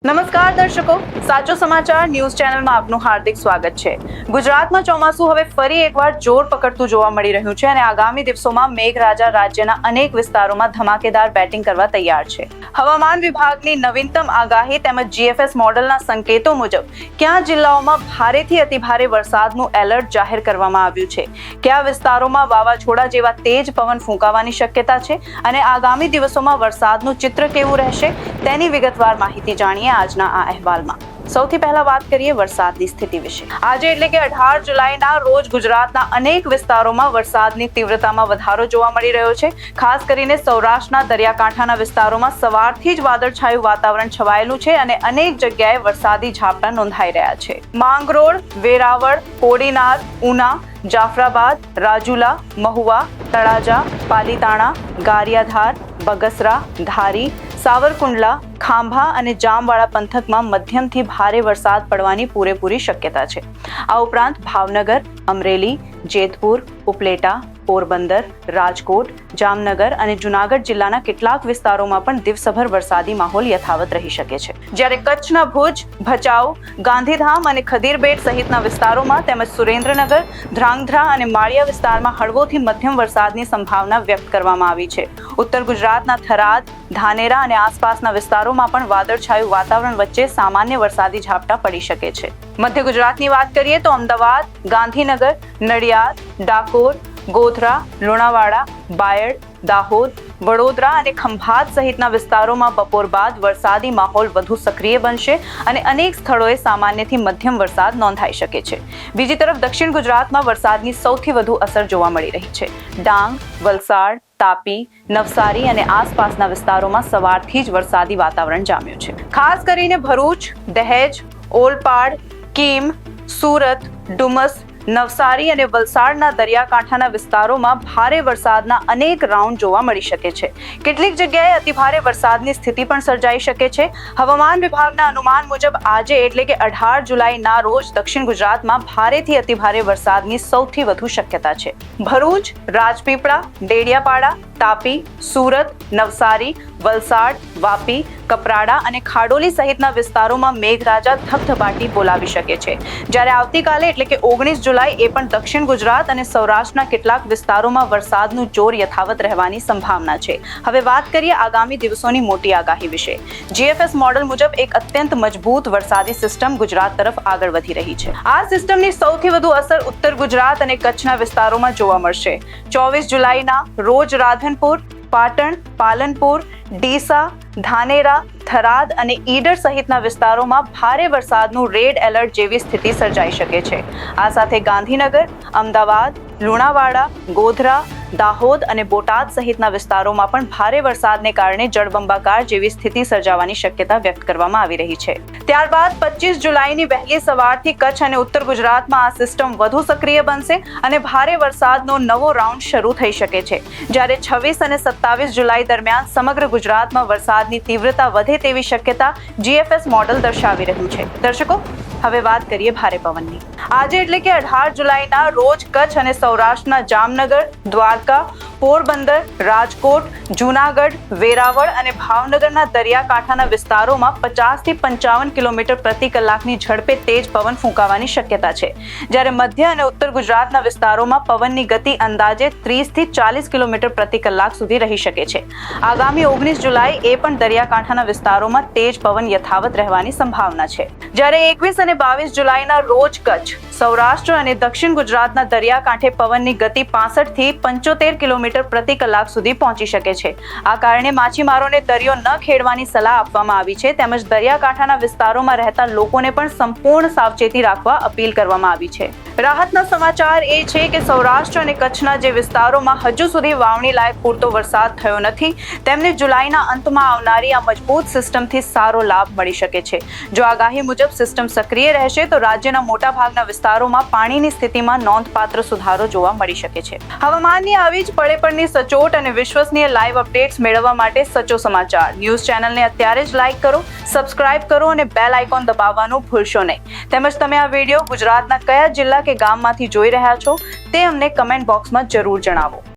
નમસ્કાર દર્શકો, સાચો સમાચાર ન્યૂઝ ચેનલમાં આપનું હાર્દિક સ્વાગત છે। ગુજરાતમાં ચોમાસું હવે ફરી એકવાર જોર પકડતું જોવા મળી રહ્યું છે અને આગામી દિવસોમાં મેઘરાજા રાજ્યના અનેક વિસ્તારોમાં ધમાકેદાર બેટિંગ કરવા તૈયાર છે। હવામાન વિભાગની નવીનતમ આગાહી તેમજ જીએફએસ મોડલના સંકેતો મુજબ કયા જિલ્લાઓમાં ભારેથી અતિભારે વરસાદનું એલર્ટ જાહેર કરવામાં આવ્યું છે, કયા વિસ્તારોમાં વાવાઝોડા જેવા તેજ પવન ફૂંકાવાની શક્યતા છે અને આગામી દિવસોમાં વરસાદનું ચિત્ર કેવું રહેશે તેની વિગતવાર માહિતી જાણીએ આજના આ અહેવાલમાં। સૌથી પહેલા વાત કરીએ વરસાદની સ્થિતિ વિશે। આજે એટલે કે 18 જુલાઈના રોજ ગુજરાતના અનેક વિસ્તારોમાં વરસાદની તીવ્રતામાં વધારો જોવા મળી રહ્યો છે। ખાસ કરીને સૌરાષ્ટ્રના દરિયાકાંઠાના વિસ્તારોમાં સવારથી જ વાદળછાયું વાતાવરણ છવાયેલું છે અને અનેક જગ્યાએ વરસાદી ઝાપટા નોંધાઈ રહ્યા છે। માંગરોળ, વેરાવળ, કોડીનાર, ઉના, જાફરાબાદ, રાજુલા, મહુવા, તળાજા, પાલીતાણા, ગારિયાધાર, બગસરા, ધારી, સાવરકુંડલા, ખાંભા અને જામવાળા પંથકમાં મધ્યમથી ભારે વરસાદ પડવાની પૂરેપૂરી શક્યતા છે। આ ઉપરાંત ભાવનગર, અમરેલી, જેતપુર, ઉપલેટા, પોરબંદર, રાજકોટ, જામનગર અને જુનાગઢ જિલ્લાના કેટલાક વિસ્તારોમાં પણ દિવસભર વરસાદી માહોલ યથાવત રહી શકે છે, જ્યારે કચ્છના ભુજ, ભચાઉ, ગાંધીધામ અને ખદીરબેટ સહિતના વિસ્તારોમાં તેમજ સુરેન્દ્રનગર, ધ્રાંગધ્રા અને માળિયા વિસ્તારમાં હળવોથી મધ્યમ વરસાદની સંભાવના વ્યક્ત કરવામાં આવી છે। ઉત્તર ગુજરાતના થરાદ, ધાનેરા અને આસપાસના વિસ્તારોમાં પણ વાદળછાયું વાતાવરણ વચ્ચે સામાન્ય વરસાદી ઝાપટા પડી શકે છે। મધ્ય ગુજરાતની વાત કરીએ તો અમદાવાદ, ગાંધીનગર, નડિયાદ, ડાકોર, ગોધરા, લુણાવાડા, બાયડ, દાહોદ, વડોદરા અને ખંભાત સહિતના વિસ્તારોમાં બપોર બાદ વરસાદી માહોલ વધુ સક્રિય બનશે અને અનેક સ્થળોએ સામાન્યથી મધ્યમ વરસાદ નોંધાઈ શકે છે। બીજી તરફ દક્ષિણ ગુજરાતમાં વરસાદની સૌથી વધુ અસર જોવા મળી રહી છે। ડાંગ, વલસાડ, તાપી, નવસારી અને આસપાસના વિસ્તારોમાં સવારથી જ વરસાદી વાતાવરણ જામ્યું છે। ખાસ કરીને ભરૂચ, દહેજ, ઓલપાડ, કીમ, સુરત, ડુમસ, નવસારી અને વલસાડના દરિયાકાંઠાના વિસ્તારોમાં ભારે વરસાદના અનેક રાઉન્ડ જોવા મળી શકે છે। કેટલીક જગ્યાએ અતિભારે વરસાદની સ્થિતિ પણ સર્જાઈ શકે છે। હવામાન વિભાગના અનુમાન મુજબ આજે એટલે કે 18 જુલાઈના રોજ દક્ષિણ ગુજરાતમાં ભારેથી અતિભારે વરસાદની સૌથી વધુ શક્યતા છે। ભરૂચ, રાજપીપળા, ડેડિયાપાડા, તાપી, સુરત, નવસારી, વલસાડ, વાપી, કપરાડા અને ખાડોલી સહિતના વિસ્તારોમાં મેઘરાજા ધબધબાટી બોલાવી શકે છે, જ્યારે આવતીકાલે એટલે કે 19 જુલાઈ એ પણ દક્ષિણ ગુજરાત અને સૌરાષ્ટ્રના કેટલાક વિસ્તારોમાં વરસાદનું જોર યથાવત રહેવાની સંભાવના છે। હવે વાત કરીએ આગામી દિવસોની મોટી આગાહી વિશે। જીએફએસ મોડલ મુજબ એક અત્યંત મજબૂત વરસાદી સિસ્ટમ ગુજરાત તરફ આગળ વધી રહી છે। આ સિસ્ટમની સૌથી વધુ અસર ઉત્તર ગુજરાત અને કચ્છના વિસ્તારોમાં જોવા મળશે। 24 જુલાઈના રોજ રાધનપુર, પાટણ, પાલનપુર, ડીસા, ધાનેરા, થરાદ અને ઈડર સહિતના વિસ્તારોમાં ભારે વરસાદનું રેડ એલર્ટ જેવી સ્થિતિ સર્જાઈ શકે છે। આ સાથે ગાંધીનગર, અમદાવાદ, લુણાવાડા, ગોધરા, દાહોદ અને બોટાદ સહિતના વિસ્તારોમાં પણ ભારે વરસાદને કારણે જળબંબાકાર જેવી સ્થિતિ સર્જાવાની શક્યતા વ્યક્ત કરવામાં આવી રહી છે। ત્યારબાદ 25 જુલાઈની વહેલી સવારથી કચ્છ અને ઉત્તર ગુજરાતમાં આ સિસ્ટમ વધુ સક્રિય બનશે અને ભારે વરસાદનો નવો રાઉન્ડ શરૂ થઈ શકે છે, જ્યારે 26 અને 27 જુલાઈ દરમિયાન સમગ્ર ગુજરાતમાં વરસાદની તીવ્રતા વધે તેવી શક્યતા જીએફએસ મોડલ દર્શાવી રહ્યું છે। દર્શકો, હવે વાત કરીએ ભારે પવનની। આજે એટલે કે 18 જુલાઈના રોજ કચ્છ અને સૌરાષ્ટ્રના જામનગર, દ્વારકા, પોરબંદર, રાજકોટ, જુનાગઢ, વેરાવળ અને ભાવનગરના દરિયાકાંઠાના વિસ્તારોમાં 50 થી 55 કિલોમીટર પ્રતિ કલાકની ઝડપે તેજ પવન ફૂંકાવાની શક્યતા છે, જ્યારે મધ્ય અને ઉત્તર ગુજરાતના વિસ્તારોમાં પવનની ગતિ અંદાજે 30 થી 40 કિલોમીટર પ્રતિ કલાક સુધી રહી શકે છે। આગામી 19 જુલાઈ એ પણ દરિયાકાંઠાના વિસ્તારોમાં તેજ પવન યથાવત રહેવાની સંભાવના છે, જ્યારે 21 અને 22 જુલાઈના રોજ કચ્છ, સૌરાષ્ટ્ર અને દક્ષિણ ગુજરાતના દરિયાકાંઠે પવનની ગતિ 65 થી 75 કિલોમીટર પ્રતિ કલાક સુધી પહોંચી શકે છે। આ કારણે માછીમારોને દરિયો ન ખેડવાની સલાહ આપવામાં આવી છે, તેમજ દરિયાકાંઠાના વિસ્તારોમાં રહેતા લોકોને પણ સંપૂર્ણ સાવચેતી રાખવા અપીલ કરવામાં આવી છે। રાહતના સમાચાર એ છે કે સૌરાષ્ટ્ર અને કચ્છના જે વિસ્તારોમાં હજુ સુધી વાવણી લાયક પૂરતો વરસાદ થયો નથી, તેમને જુલાઈના અંતમાં આવનારી આ મજબૂત સિસ્ટમથી સારો લાભ મળી શકે છે। જો આગાહી મુજબ સિસ્ટમ સક્રિય રહેશે તો રાજ્યના મોટાભાગના વિસ્તારોમાં પાણીની સ્થિતિમાં નોંધપાત્ર સુધારો જોવા મળી શકે છે। હવામાનની આવી જ પળે પળની સચોટ અને વિશ્વસનીય લાઈવ અપડેટ્સ મેળવવા માટે સચો સમાચાર ન્યૂઝ ચેનલને અત્યારે જ લાઈક કરો, સબસ્ક્રાઇબ કરો અને બેલ આઇકોન દબાવવાનું ભૂલશો નહીં। તેમજ તમે આ વિડીયો ગુજરાતના કયા જિલ્લા કે ગામમાંથી જોઈ રહ્યા છો તે અમને કમેન્ટ બોક્સમાં જરૂર જણાવો।